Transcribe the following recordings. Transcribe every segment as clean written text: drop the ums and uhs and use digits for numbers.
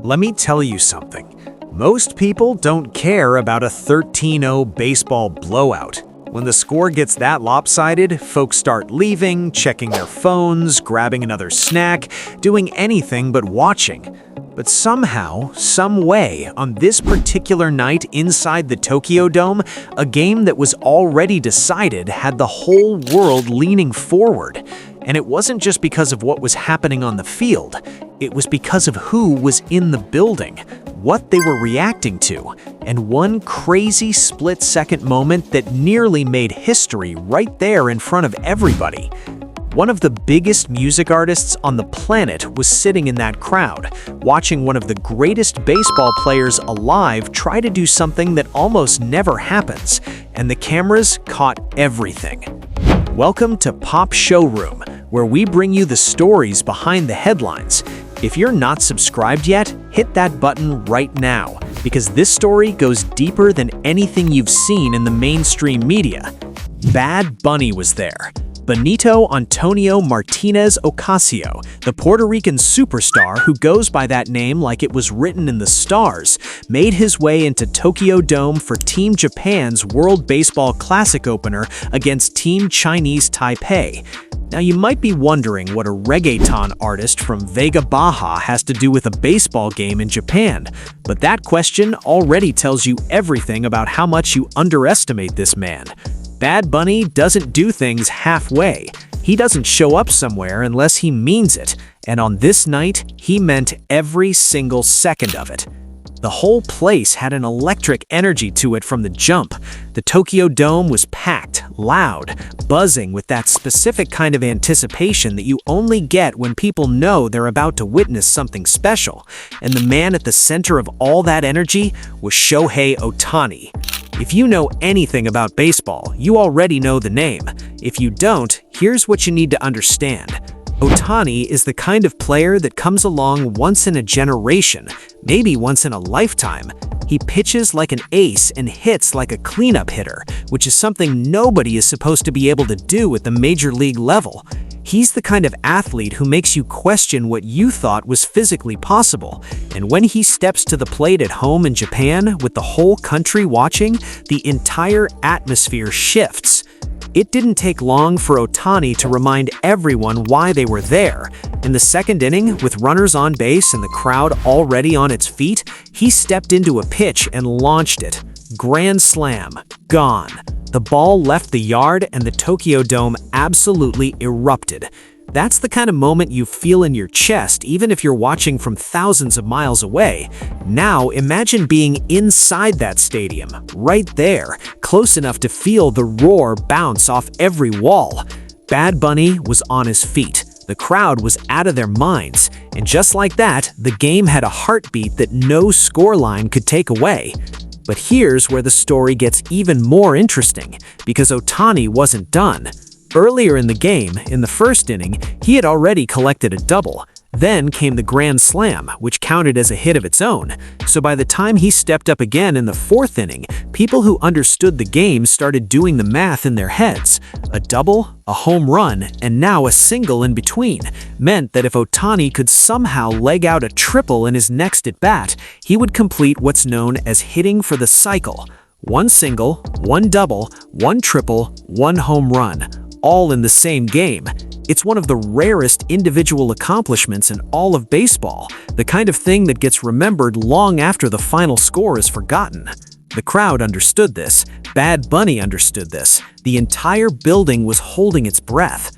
Let me tell you something. Most people don't care about a 13-0 baseball blowout. When the score gets that lopsided, folks start leaving, checking their phones, grabbing another snack, doing anything but watching. But somehow, some way, on this particular night inside the Tokyo Dome, a game that was already decided had the whole world leaning forward. And it wasn't just because of what was happening on the field. It was because of who was in the building, what they were reacting to, and one crazy split-second moment that nearly made history right there in front of everybody. One of the biggest music artists on the planet was sitting in that crowd, watching one of the greatest baseball players alive try to do something that almost never happens, and the cameras caught everything. Welcome to Pop Showroom, where we bring you the stories behind the headlines. If you're not subscribed yet, hit that button right now, because this story goes deeper than anything you've seen in the mainstream media. Bad Bunny was there. Benito Antonio Martinez Ocasio, the Puerto Rican superstar who goes by that name like it was written in the stars, made his way into Tokyo Dome for Team Japan's World Baseball Classic opener against Team Chinese Taipei. Now you might be wondering what a reggaeton artist from Vega Baja has to do with a baseball game in Japan, but that question already tells you everything about how much you underestimate this man. Bad Bunny doesn't do things halfway. He doesn't show up somewhere unless he means it, and on this night, he meant every single second of it. The whole place had an electric energy to it from the jump. The Tokyo Dome was packed, loud, buzzing with that specific kind of anticipation that you only get when people know they're about to witness something special. And the man at the center of all that energy was Shohei Ohtani. If you know anything about baseball, you already know the name. If you don't, here's what you need to understand. Ohtani is the kind of player that comes along once in a generation, maybe once in a lifetime. He pitches like an ace and hits like a cleanup hitter, which is something nobody is supposed to be able to do at the major league level. He's the kind of athlete who makes you question what you thought was physically possible. And when he steps to the plate at home in Japan, with the whole country watching, the entire atmosphere shifts. It didn't take long for Ohtani to remind everyone why they were there. In the second inning, with runners on base and the crowd already on its feet, he stepped into a pitch and launched it. Grand slam. Gone. The ball left the yard and the Tokyo Dome absolutely erupted. That's the kind of moment you feel in your chest even if you're watching from thousands of miles away. Now imagine being inside that stadium, right there, close enough to feel the roar bounce off every wall. Bad Bunny was on his feet. The crowd was out of their minds. And just like that, the game had a heartbeat that no scoreline could take away. But here's where the story gets even more interesting, because Ohtani wasn't done. Earlier in the game, in the first inning, he had already collected a double. Then came the grand slam, which counted as a hit of its own. So by the time he stepped up again in the fourth inning, people who understood the game started doing the math in their heads. A double, a home run, and now a single in between meant that if Ohtani could somehow leg out a triple in his next at-bat, he would complete what's known as hitting for the cycle. One single, one double, one triple, one home run, all in the same game. It's one of the rarest individual accomplishments in all of baseball, the kind of thing that gets remembered long after the final score is forgotten. The crowd understood this. Bad Bunny understood this. The entire building was holding its breath.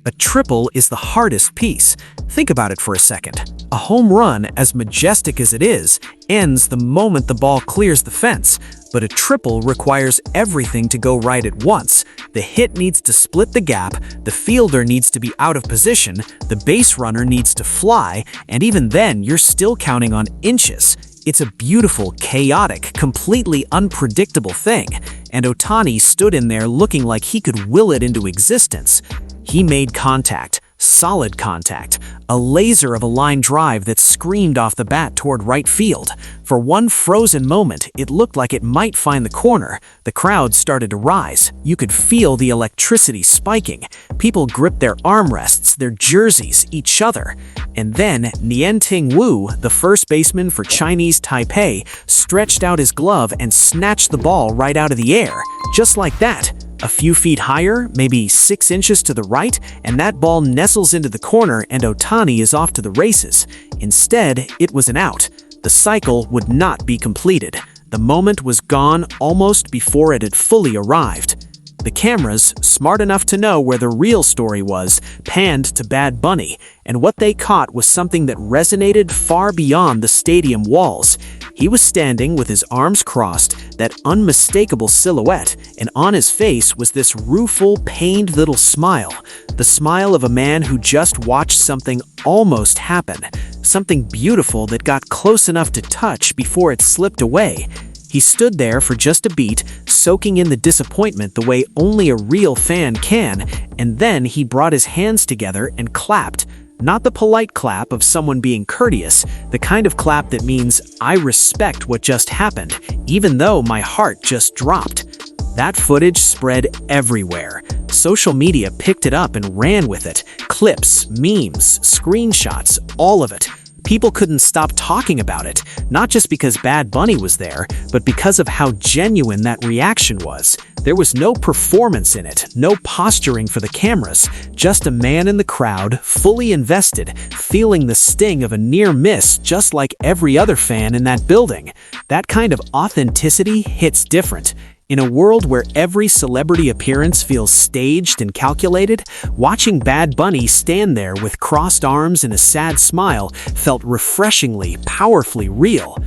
A triple is the hardest piece. Think about it for a second. A home run, as majestic as it is, ends the moment the ball clears the fence. But a triple requires everything to go right at once. The hit needs to split the gap, the fielder needs to be out of position, the base runner needs to fly, and even then you're still counting on inches. It's a beautiful, chaotic, completely unpredictable thing, and Ohtani stood in there looking like he could will it into existence. He made contact. solid contact, a laser of a line drive that screamed off the bat toward right field. For one frozen moment, it looked like it might find the corner. The crowd started to rise. You could feel the electricity spiking. People gripped their armrests, their jerseys, each other. And then Nianting Wu, the first baseman for Chinese Taipei, stretched out his glove and snatched the ball right out of the air. Just like that. A few feet higher, maybe 6 inches to the right, and that ball nestles into the corner and Ohtani is off to the races. Instead, it was an out. The cycle would not be completed. The moment was gone almost before it had fully arrived. The cameras, smart enough to know where the real story was, panned to Bad Bunny, and what they caught was something that resonated far beyond the stadium walls. He was standing with his arms crossed, that unmistakable silhouette, and on his face was this rueful, pained little smile. The smile of a man who just watched something almost happen, something beautiful that got close enough to touch before it slipped away. He stood there for just a beat, soaking in the disappointment the way only a real fan can, and then he brought his hands together and clapped. Not the polite clap of someone being courteous, the kind of clap that means, I respect what just happened, even though my heart just dropped. That footage spread everywhere. Social media picked it up and ran with it. Clips, memes, screenshots, all of it. People couldn't stop talking about it, not just because Bad Bunny was there, but because of how genuine that reaction was. There was no performance in it, no posturing for the cameras, just a man in the crowd, fully invested, feeling the sting of a near miss just like every other fan in that building. That kind of authenticity hits different. In a world where every celebrity appearance feels staged and calculated, watching Bad Bunny stand there with crossed arms and a sad smile felt refreshingly, powerfully real.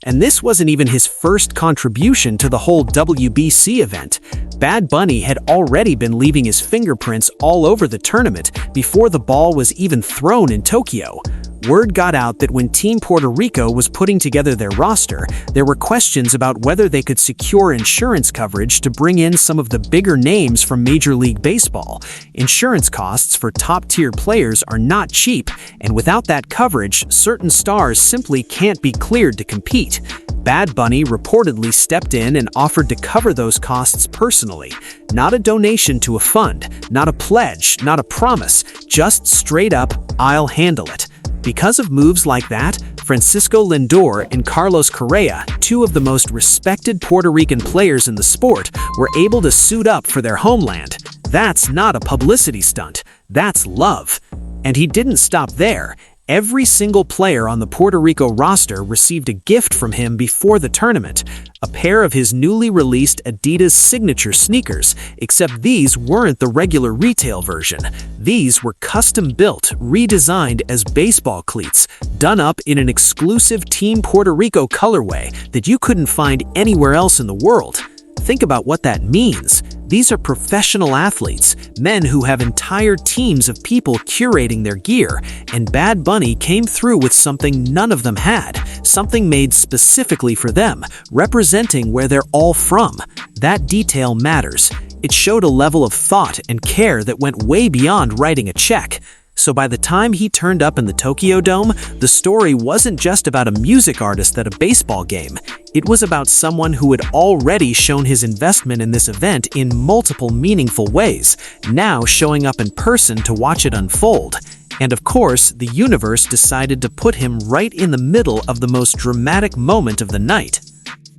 And this wasn't even his first contribution to the whole WBC event. Bad Bunny had already been leaving his fingerprints all over the tournament before the ball was even thrown in Tokyo. Word got out that when Team Puerto Rico was putting together their roster, there were questions about whether they could secure insurance coverage to bring in some of the bigger names from Major League Baseball. Insurance costs for top-tier players are not cheap, and without that coverage, certain stars simply can't be cleared to compete. Bad Bunny reportedly stepped in and offered to cover those costs personally. Not a donation to a fund, not a pledge, not a promise, just straight up, I'll handle it. Because of moves like that, Francisco Lindor and Carlos Correa, two of the most respected Puerto Rican players in the sport, were able to suit up for their homeland. That's not a publicity stunt, that's love. And he didn't stop there. Every single player on the Puerto Rico roster received a gift from him before the tournament, a pair of his newly released Adidas signature sneakers, except these weren't the regular retail version. These were custom-built, redesigned as baseball cleats, done up in an exclusive Team Puerto Rico colorway that you couldn't find anywhere else in the world. Think about what that means. These are professional athletes, men who have entire teams of people curating their gear, and Bad Bunny came through with something none of them had, something made specifically for them, representing where they're all from. That detail matters. It showed a level of thought and care that went way beyond writing a check. So by the time he turned up in the Tokyo Dome, the story wasn't just about a music artist at a baseball game. It was about someone who had already shown his investment in this event in multiple meaningful ways, now showing up in person to watch it unfold. And of course, the universe decided to put him right in the middle of the most dramatic moment of the night.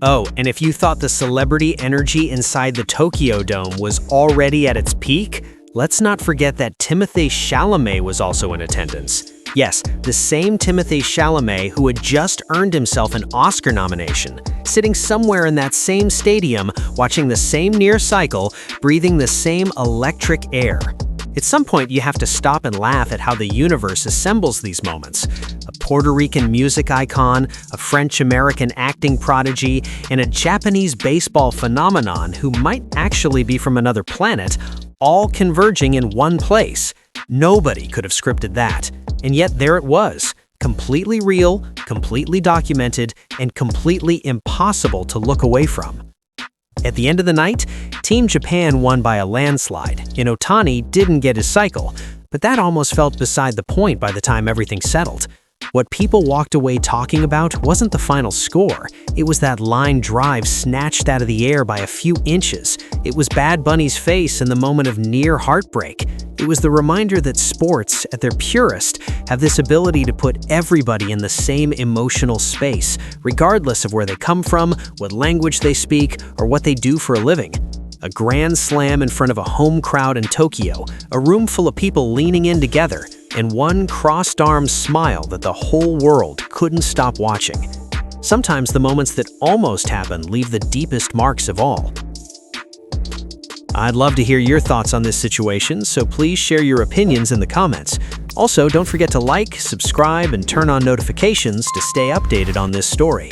Oh, and if you thought the celebrity energy inside the Tokyo Dome was already at its peak, let's not forget that Timothée Chalamet was also in attendance. Yes, the same Timothée Chalamet who had just earned himself an Oscar nomination, sitting somewhere in that same stadium, watching the same near cycle, breathing the same electric air. At some point, you have to stop and laugh at how the universe assembles these moments. A Puerto Rican music icon, a French-American acting prodigy, and a Japanese baseball phenomenon who might actually be from another planet, all converging in one place. Nobody could have scripted that. And yet there it was, completely real, completely documented, and completely impossible to look away from. At the end of the night, Team Japan won by a landslide, and Ohtani didn't get his cycle. But that almost felt beside the point by the time everything settled. What people walked away talking about wasn't the final score. It was that line drive snatched out of the air by a few inches. It was Bad Bunny's face in the moment of near heartbreak. It was the reminder that sports, at their purest, have this ability to put everybody in the same emotional space, regardless of where they come from, what language they speak, or what they do for a living. A grand slam in front of a home crowd in Tokyo, a room full of people leaning in together, and one crossed-armed smile that the whole world couldn't stop watching. Sometimes the moments that almost happen leave the deepest marks of all. I'd love to hear your thoughts on this situation, so please share your opinions in the comments. Also, don't forget to like, subscribe, and turn on notifications to stay updated on this story.